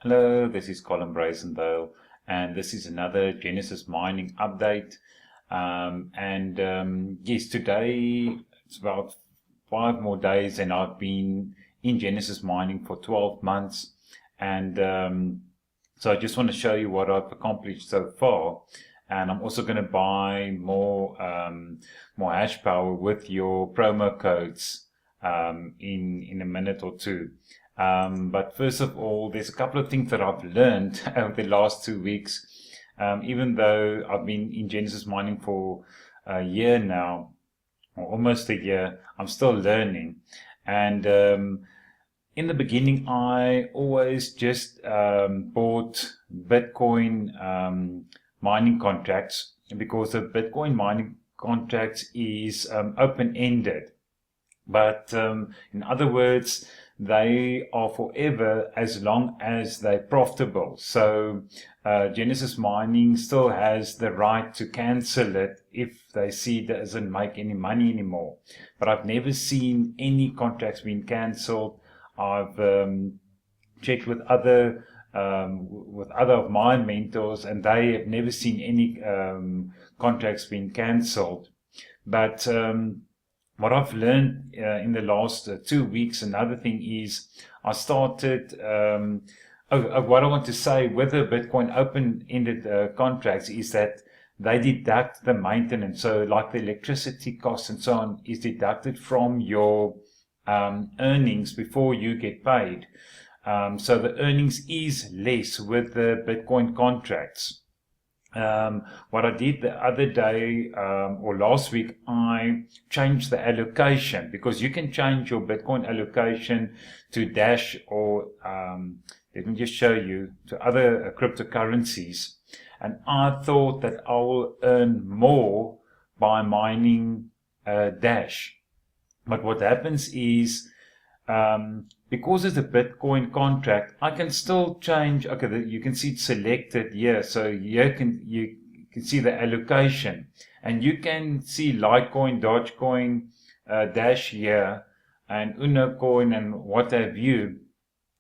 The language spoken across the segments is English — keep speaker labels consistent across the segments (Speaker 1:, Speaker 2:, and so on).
Speaker 1: Hello, this is Colin Brazendale, and this is another Genesis mining update. Yes, today it's about 5 more days, and I've been in Genesis mining for 12 months. So I just want to show you what I've accomplished so far. And I'm also going to buy more hash power with your promo codes in a minute or two. But first of all, there's a couple of things that I've learned over the last 2 weeks. Even though I've been in Genesis mining for a year now, or almost a year, I'm still learning. And in the beginning, I always just bought Bitcoin mining contracts, because the Bitcoin mining contracts is open-ended. But in other words, they are forever as long as they're profitable. So Genesis Mining still has the right to cancel it if they see it doesn't make any money anymore. But I've never seen any contracts being cancelled. I've checked with other of my mentors, and they have never seen any contracts being cancelled. But what I've learned in the last 2 weeks, another thing is I started, what I want to say with the Bitcoin open-ended contracts is that they deduct the maintenance. So like the electricity costs and so on is deducted from your earnings before you get paid. So the earnings is less with the Bitcoin contracts. What I did the other day or last week, I changed the allocation, because you can change your Bitcoin allocation to Dash or let me just show you, to other cryptocurrencies. And I thought that I will earn more by mining Dash. But what happens is, because it's a Bitcoin contract, I can still change. Okay, you can see it selected here. So here you can see the allocation, and you can see Litecoin, Dogecoin, Dash here, and Uno Coin, and what have you.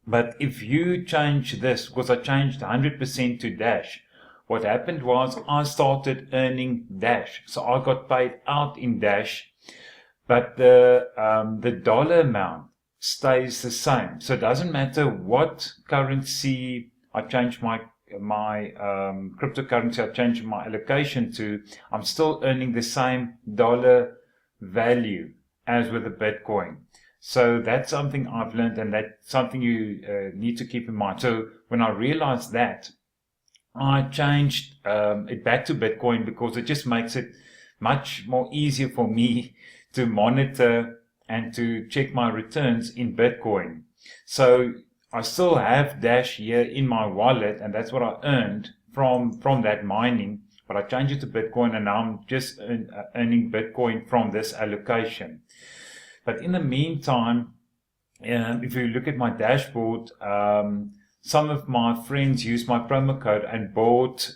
Speaker 1: But if you change this, because I changed 100% to Dash, what happened was I started earning Dash. So I got paid out in Dash, but the dollar amount stays the same. So it doesn't matter what currency I change my cryptocurrency I change my allocation to, I'm still earning the same dollar value as with the Bitcoin. So that's something I've learned, and that's something you need to keep in mind. So when I realized that, I changed it back to Bitcoin, because it just makes it much more easier for me to monitor and to check my returns in Bitcoin. So I still have Dash here in my wallet, and that's what I earned from that mining. But I changed it to Bitcoin, and now I'm just earning Bitcoin from this allocation. But in the meantime, if you look at my dashboard, some of my friends used my promo code and bought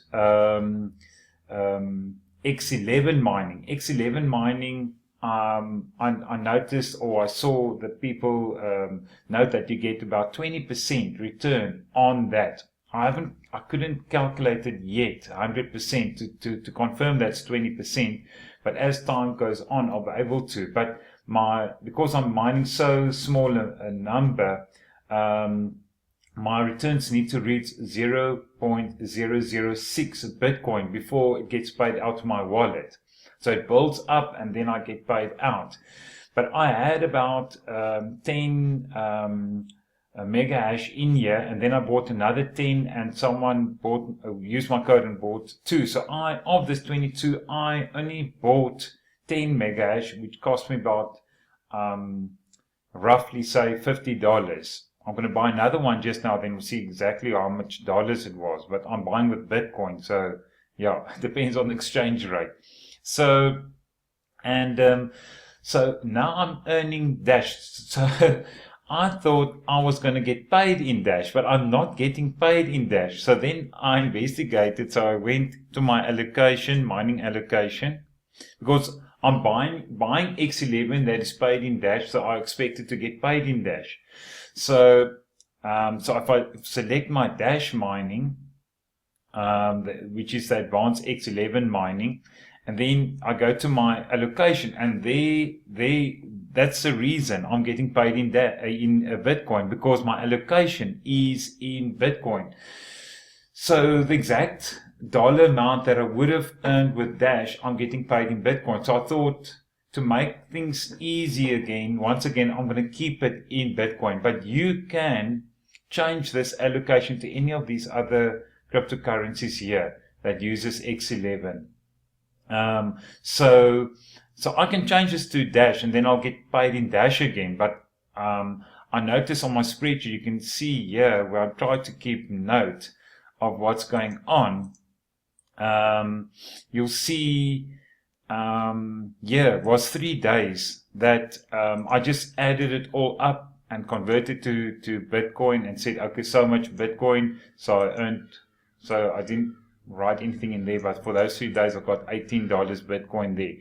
Speaker 1: X11 mining. X11 mining, I noticed, or I saw that people note that you get about 20% return on that. I couldn't calculate it yet, 100% to confirm that's 20%. But as time goes on, I'll be able to. But because I'm mining so small a number, my returns need to reach 0.006 Bitcoin before it gets paid out to my wallet. So it builds up, and then I get paid out. But I had about 10 mega hash in here, and then I bought another 10, and someone used my code and bought 2. So of this 22, I only bought 10 mega hash, which cost me about roughly, say, $50. I'm going to buy another one just now, then we'll see exactly how much dollars it was. But I'm buying with Bitcoin, so yeah, it depends on the exchange rate. So now I'm earning Dash. So I thought I was going to get paid in Dash, but I'm not getting paid in Dash. So then I investigated. So I went to my allocation, mining allocation, because I'm buying X11 that is paid in Dash. So I expected to get paid in Dash. So So if I select my Dash mining, which is the advanced X11 mining, and then I go to my allocation, and that's the reason I'm getting paid in Bitcoin, because my allocation is in Bitcoin. So the exact dollar amount that I would have earned with Dash, I'm getting paid in Bitcoin. So I thought, to make things easy again, once again, I'm going to keep it in Bitcoin. But you can change this allocation to any of these other cryptocurrencies here that uses X11. So I can change this to Dash, and then I'll get paid in Dash again. But I notice on my spreadsheet, you can see here where I try to keep note of what's going on. You'll see it was 3 days that I just added it all up and converted to Bitcoin and said, okay, so much Bitcoin. So I didn't write anything in there, but for those 3 days I got $18 Bitcoin there.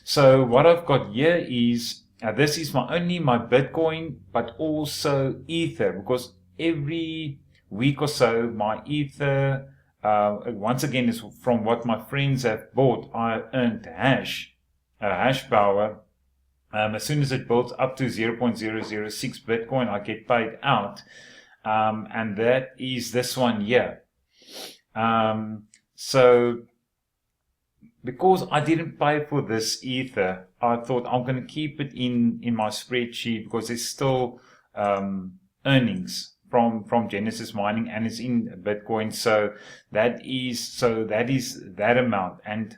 Speaker 1: So what I've got here is this is only my Bitcoin, but also Ether, because every week or so my Ether, once again, is from what my friends have bought. I earned hash power. As soon as it builds up to 0.006 Bitcoin, I get paid out, and that is this one here. So because I didn't pay for this Ether, I thought I'm going to keep it in my spreadsheet, because there's still earnings from Genesis Mining, and it's in Bitcoin. So that is that amount. And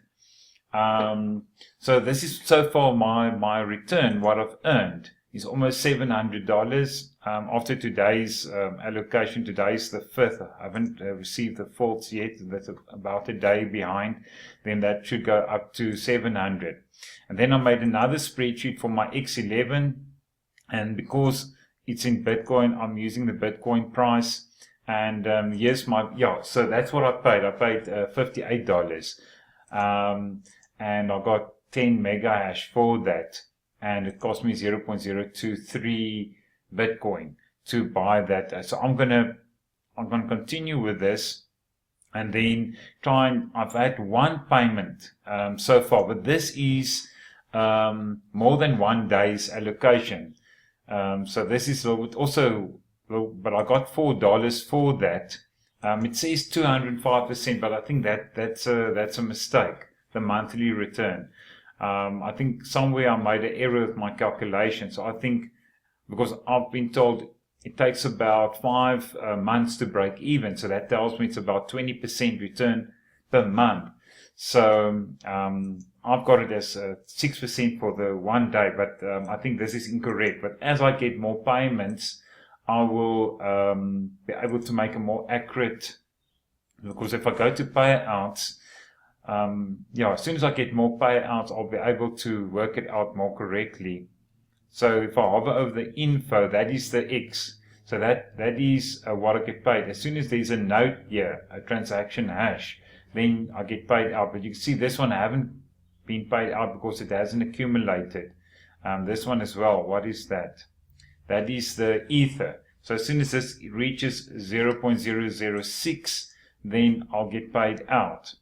Speaker 1: so this is so far my return. What I've earned is almost $700 after today's allocation. Today's the 5th. I haven't received the faults yet. That's about a day behind. Then that should go up to 700. And then I made another spreadsheet for my X11, and because it's in Bitcoin, I'm using the Bitcoin price. And yes, so that's what I paid. I paid $58, and I got 10 mega hash for that, and it cost me 0.023 Bitcoin to buy that. So I'm gonna continue with this, and then I've had one payment so far, but this is more than 1 day's allocation. So this is a little bit also, but I got $4 for that. It says 205%, but I think that's a mistake, the monthly return. I think somewhere I made an error with my calculation. So I think, because I've been told it takes about 5 months to break even, so that tells me it's about 20% return per month. So I've got it as 6% for the 1 day, but I think this is incorrect. But as I get more payments, I will be able to make a more accurate, because if I go to payouts, as soon as I get more payouts, I'll be able to work it out more correctly. So if I hover over the info, that is the X. So that is what I get paid. As soon as there's a note here, a transaction hash, then I get paid out. But you can see this one I haven't been paid out because it hasn't accumulated. This one as well, what is that? That is the Ether. So as soon as this reaches 0.006, then I'll get paid out.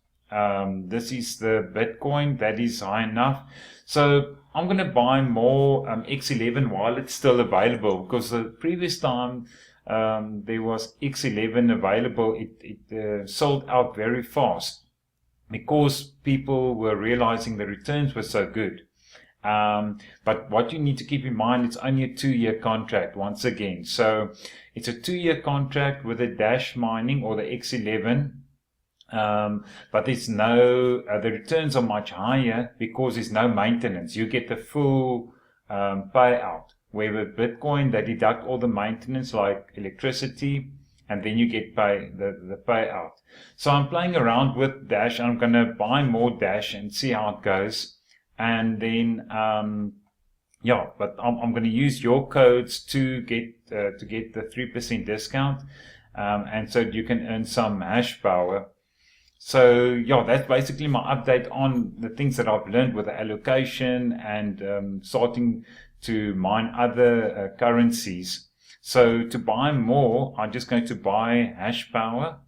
Speaker 1: This is the Bitcoin, that is high enough. So I'm going to buy more X11 while it's still available, because the previous time there was X11 available, it sold out very fast because people were realizing the returns were so good. But what you need to keep in mind, it's only a 2-year contract once again. So it's a 2-year contract with the Dash mining or the X11. But there's no, the returns are much higher because there's no maintenance. You get the full payout. Where with Bitcoin, they deduct all the maintenance like electricity, and then you get the payout. So I'm playing around with Dash. I'm going to buy more Dash and see how it goes. And then, but I'm going to use your codes to get the 3% discount. And so you can earn some hash power. So that's basically my update on the things that I've learned with the allocation and starting to mine other currencies. So to buy more, I'm just going to buy hash power.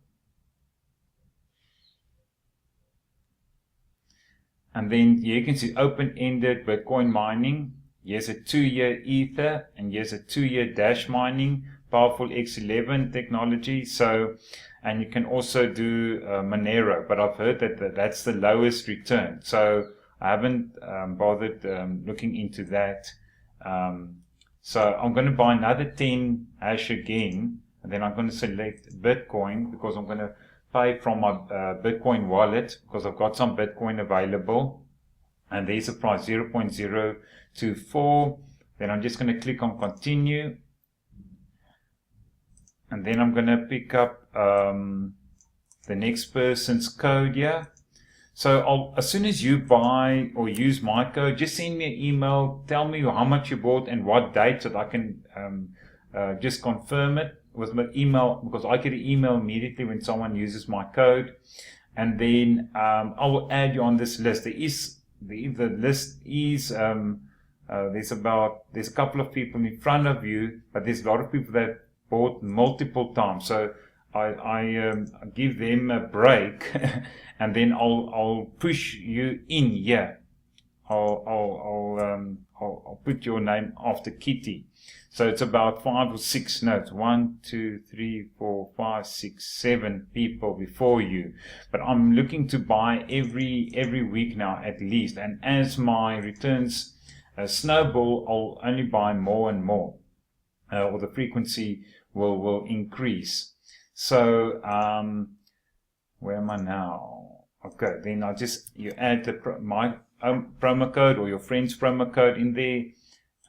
Speaker 1: And then you can see open-ended Bitcoin mining. Here's a 2-year Ether, and here's a 2-year Dash mining, powerful X11 technology. So, and you can also do Monero, but I've heard that that's the lowest return. So I haven't bothered looking into that. So I'm going to buy another 10 hash again, and then I'm going to select Bitcoin because I'm going to pay from my Bitcoin wallet because I've got some Bitcoin available, and there's a price 0.024. Then I'm just going to click on continue, and then I'm going to pick up the next person's code here. So as soon as you buy or use my code, just send me an email, tell me how much you bought and what date, so that I can just confirm it with my email, because I get an email immediately when someone uses my code. And then I will add you on this list. There is the list is there's a couple of people in front of you, but there's a lot of people that bought multiple times. So I give them a break, and then I'll push you in here. I'll put your name after Kitty. So it's about 5 or 6 notes. 1, 2, 3, 4, 5, 6, 7 people before you. But I'm looking to buy every week now at least. And as my returns snowball, I'll only buy more and more, or the frequency will increase. So where am I now? Okay, then you add my own promo code or your friend's promo code in there,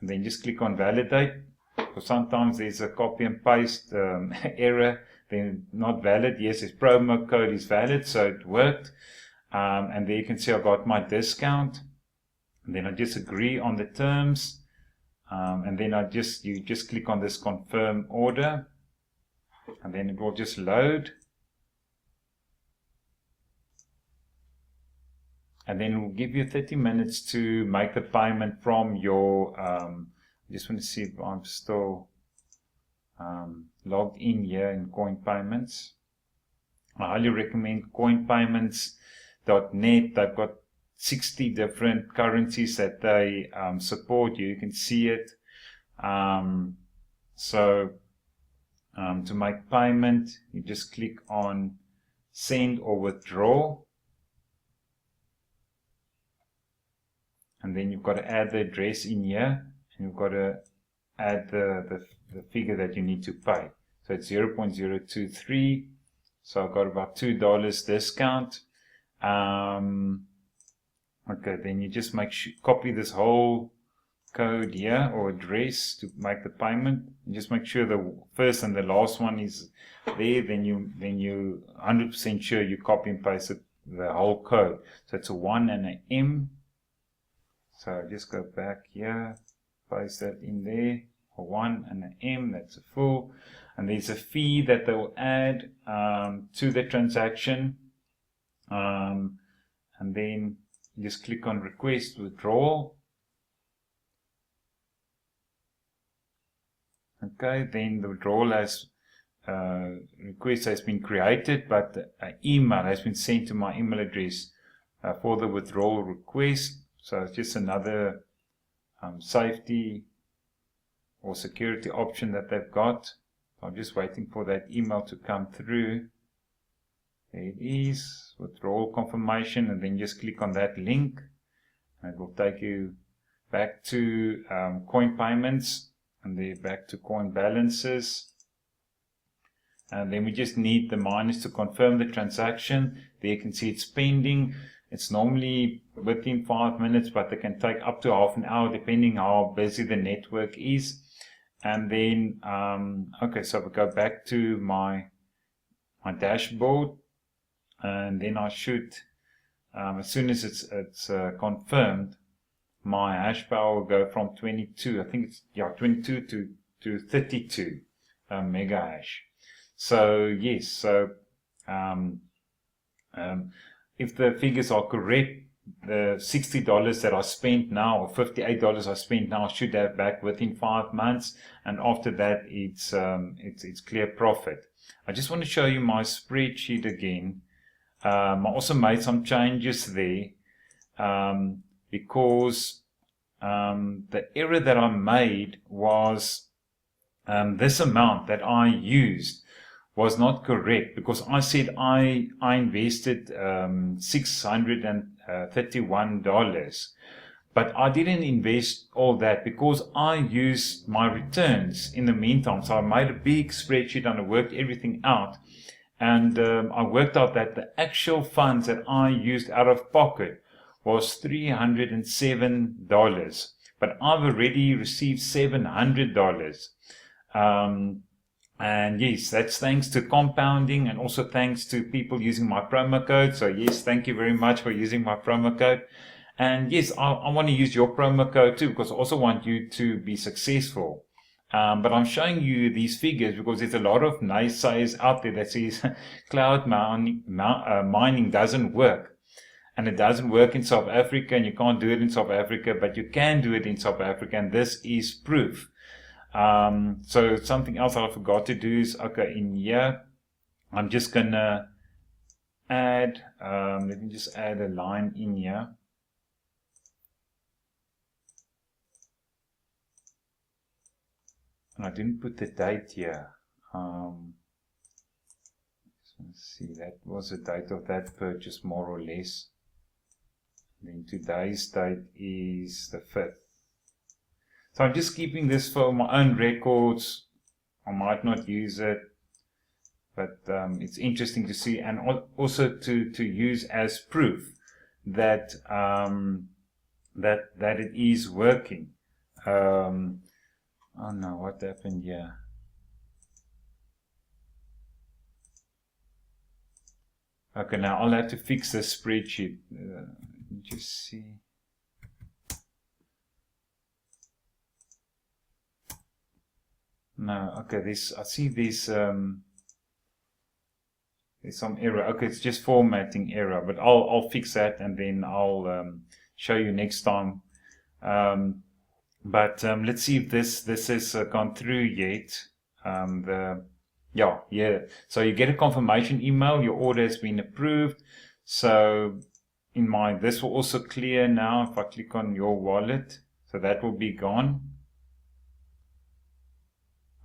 Speaker 1: and then just click on validate. Because sometimes there's a copy and paste error, then not valid. Yes, his promo code is valid, so it worked. And there you can see I got my discount. And then I just agree on the terms, and then you just click on this confirm order, and then it will just load. And then we'll give you 30 minutes to make the payment from your, I just want to see if I'm still logged in here in Coin Payments. I highly recommend coinpayments.net. They've got 60 different currencies that they support. You can see it. To make payment, you just click on send or withdraw. And then you've got to add the address in here, and you've got to add the figure that you need to pay. So it's 0.023. So I've got about $2 discount. Okay, then you just copy this whole code here or address to make the payment. And just make sure the first and the last one is there. Then you 100% sure you copy and paste the whole code. So it's a 1 and an M. So just go back here, paste that in there, a 1 and an M, that's a full. And there's a fee that they will add to the transaction. And then just click on request withdrawal. Okay, then the withdrawal request has been created, but an email has been sent to my email address for the withdrawal request. So it's just another safety or security option that they've got. So I'm just waiting for that email to come through. There it is, withdrawal confirmation, and then just click on that link, and it will take you back to coin payments, and then back to coin balances. And then we just need the miners to confirm the transaction. There you can see it's pending. It's normally within 5 minutes, but they can take up to half an hour depending how busy the network is. And then, okay, so we go back to my dashboard, and then I should, as soon as it's confirmed, my hash power will go from 22, I think it's 22 to 32 mega hash. So yes, so if the figures are correct, the $60 that I spent now, or $58 I spent now, I should have back within 5 months, and after that it's clear profit. I just want to show you my spreadsheet again. I also made some changes there because the error that I made was this amount that I used was not correct, because I said I invested $631, but I didn't invest all that because I used my returns in the meantime. So I made a big spreadsheet and I worked everything out, and I worked out that the actual funds that I used out of pocket was $307, but I've already received $700. And yes, that's thanks to compounding, and also thanks to people using my promo code. So yes, thank you very much for using my promo code. And yes, I want to use your promo code too, because I also want you to be successful. But I'm showing you these figures because there's a lot of naysayers out there that says cloud mining doesn't work. And it doesn't work in South Africa, and you can't do it in South Africa, but you can do it in South Africa, and this is proof. So something else I forgot to do is, okay, in here, I'm just gonna add, let me just add a line in here. And I didn't put the date here. Let's see, that was the date of that purchase, more or less. Then today's date is the 5th. So I'm just keeping this for my own records. I might not use it, but it's interesting to see, and also to use as proof that that it is working. Oh no, what happened here? Okay, now I'll have to fix this spreadsheet. Just see. No, okay, I see there's some error. Okay, it's just formatting error, but I'll fix that, and then I'll show you next time. But let's see if this has gone through yet. Yeah. So you get a confirmation email, your order has been approved. So this will also clear now if I click on your wallet. So that will be gone.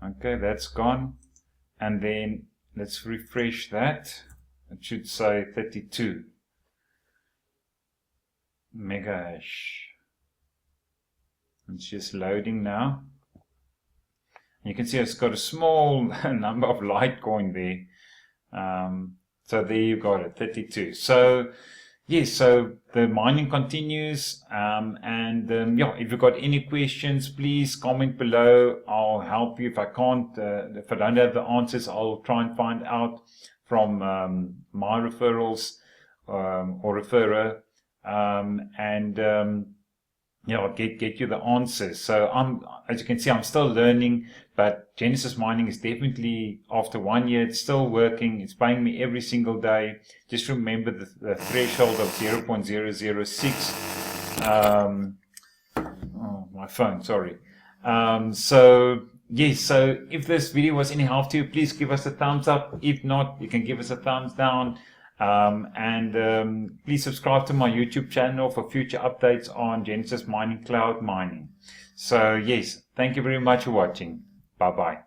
Speaker 1: Okay, that's gone. And then let's refresh that. It should say 32 mega hash. It's just loading now. You can see it's got a small number of Litecoin there. So there you got it, 32. So yes, so the mining continues, if you've got any questions, please comment below. I'll help you. If I can't, if I don't have the answers, I'll try and find out from my referrals or referrer, I'll get you the answers. So as you can see, I'm still learning, but Genesis Mining is definitely, after 1 year, it's still working. It's paying me every single day. Just remember the threshold of 0.006. Oh, my phone, sorry. So yes, so if this video was any help to you, please give us a thumbs up. If not, you can give us a thumbs down. Please subscribe to my YouTube channel for future updates on Genesis Mining, cloud mining. So yes, thank you very much for watching. Bye bye.